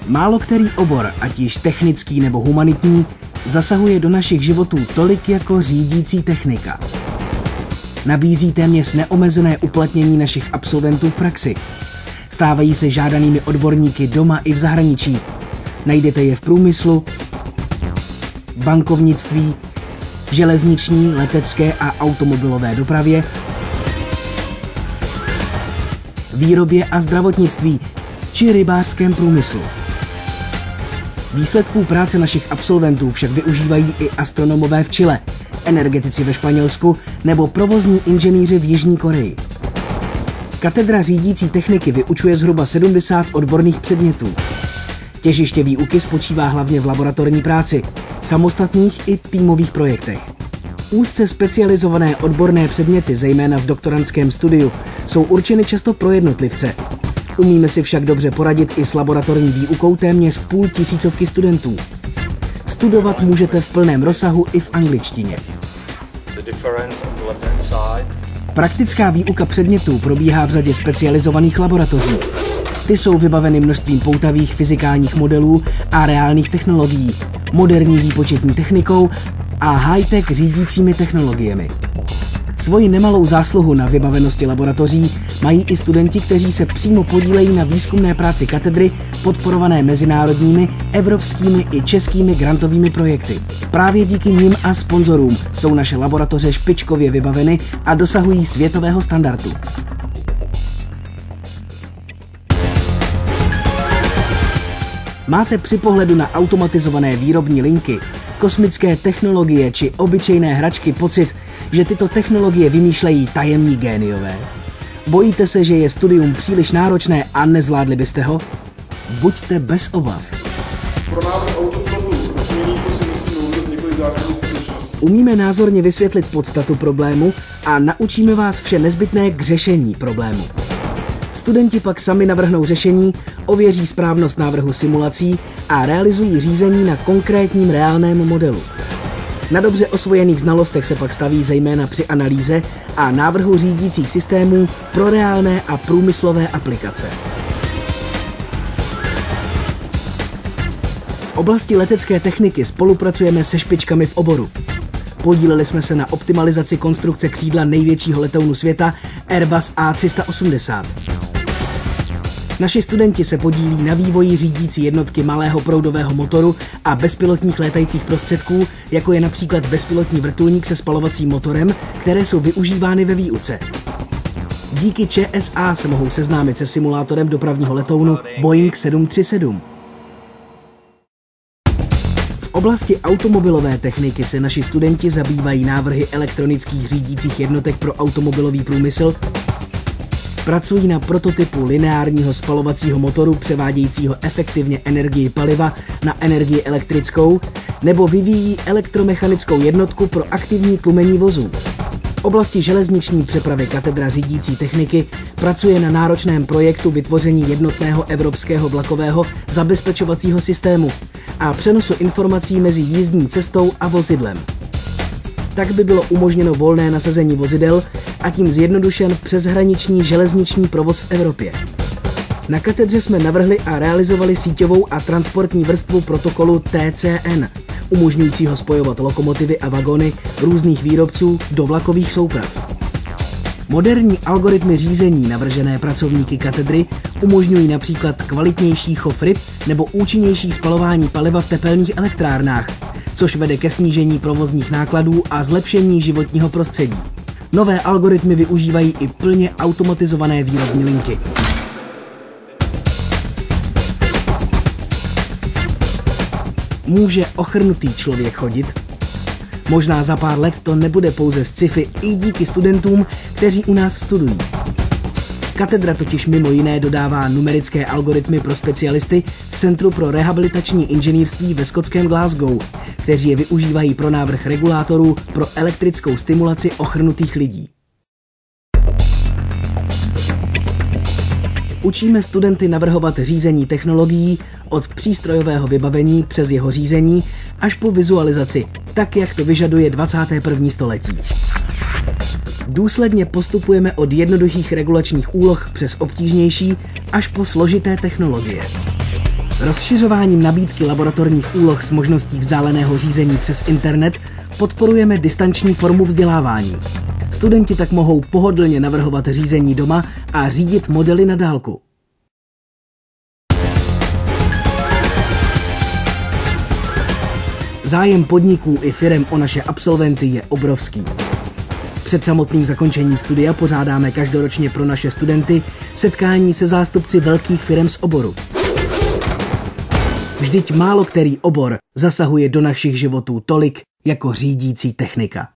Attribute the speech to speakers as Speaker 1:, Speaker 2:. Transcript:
Speaker 1: Málo který obor, ať již technický nebo humanitní, zasahuje do našich životů tolik jako řídící technika. Nabízí téměř neomezené uplatnění našich absolventů v praxi. Stávají se žádanými odborníky doma i v zahraničí. Najdete je v průmyslu, bankovnictví, železniční, letecké a automobilové dopravě, výrobě a zdravotnictví či rybářském průmyslu. Výsledků práce našich absolventů však využívají i astronomové v Chile, energetici ve Španělsku nebo provozní inženýři v Jižní Koreji. Katedra řídící techniky vyučuje zhruba 70 odborných předmětů. Těžiště výuky spočívá hlavně v laboratorní práci, samostatných i týmových projektech. Úzce specializované odborné předměty, zejména v doktorandském studiu, jsou určeny často pro jednotlivce. Umíme si však dobře poradit i s laboratorní výukou téměř 500 studentů. Studovat můžete v plném rozsahu i v angličtině. Praktická výuka předmětů probíhá v řadě specializovaných laboratoří. Ty jsou vybaveny množstvím poutavých fyzikálních modelů a reálných technologií, moderní výpočetní technikou a high-tech řídícími technologiemi. Svoji nemalou zásluhu na vybavenosti laboratoří mají i studenti, kteří se přímo podílejí na výzkumné práci katedry podporované mezinárodními, evropskými i českými grantovými projekty. Právě díky nim a sponzorům jsou naše laboratoře špičkově vybaveny a dosahují světového standardu. Máte při pohledu na automatizované výrobní linky, kosmické technologie či obyčejné hračky pocit, že tyto technologie vymýšlejí tajemní géniové? Bojíte se, že je studium příliš náročné a nezvládli byste ho? Buďte bez obav. Umíme názorně vysvětlit podstatu problému a naučíme vás vše nezbytné k řešení problému. Studenti pak sami navrhnou řešení, ověří správnost návrhu simulací a realizují řízení na konkrétním reálném modelu. Na dobře osvojených znalostech se pak staví zejména při analýze a návrhu řídících systémů pro reálné a průmyslové aplikace. V oblasti letecké techniky spolupracujeme se špičkami v oboru. Podíleli jsme se na optimalizaci konstrukce křídla největšího letounu světa Airbus A380. Naši studenti se podílí na vývoji řídící jednotky malého proudového motoru a bezpilotních létajících prostředků, jako je například bezpilotní vrtulník se spalovacím motorem, které jsou využívány ve výuce. Díky ČSA se mohou seznámit se simulátorem dopravního letounu Boeing 737. V oblasti automobilové techniky se naši studenti zabývají návrhy elektronických řídících jednotek pro automobilový průmysl, pracují na prototypu lineárního spalovacího motoru převádějícího efektivně energii paliva na energii elektrickou nebo vyvíjí elektromechanickou jednotku pro aktivní tlumení vozů. V oblasti železniční přepravy katedra řídící techniky pracuje na náročném projektu vytvoření jednotného evropského vlakového zabezpečovacího systému a přenosu informací mezi jízdní cestou a vozidlem. Tak by bylo umožněno volné nasazení vozidel a tím zjednodušen přeshraniční železniční provoz v Evropě. Na katedře jsme navrhli a realizovali síťovou a transportní vrstvu protokolu TCN, umožňujícího spojovat lokomotivy a vagony různých výrobců do vlakových souprav. Moderní algoritmy řízení navržené pracovníky katedry umožňují například kvalitnější chov ryb nebo účinnější spalování paliva v tepelných elektrárnách, což vede ke snížení provozních nákladů a zlepšení životního prostředí. Nové algoritmy využívají i plně automatizované výrobní linky. Může ochrnutý člověk chodit? Možná za pár let to nebude pouze sci-fi i díky studentům, kteří u nás studují. Katedra totiž mimo jiné dodává numerické algoritmy pro specialisty v Centru pro rehabilitační inženýrství ve skotském Glasgow, kteří je využívají pro návrh regulátorů pro elektrickou stimulaci ochrnutých lidí. Učíme studenty navrhovat řízení technologií od přístrojového vybavení přes jeho řízení až po vizualizaci, tak jak to vyžaduje 21. století. Důsledně postupujeme od jednoduchých regulačních úloh přes obtížnější až po složité technologie. Rozšiřováním nabídky laboratorních úloh s možností vzdáleného řízení přes internet podporujeme distanční formu vzdělávání. Studenti tak mohou pohodlně navrhovat řízení doma a řídit modely na dálku. Zájem podniků i firem o naše absolventy je obrovský. Před samotným zakončením studia pořádáme každoročně pro naše studenty setkání se zástupci velkých firem z oboru. Vždyť málo který obor zasahuje do našich životů tolik jako řídící technika.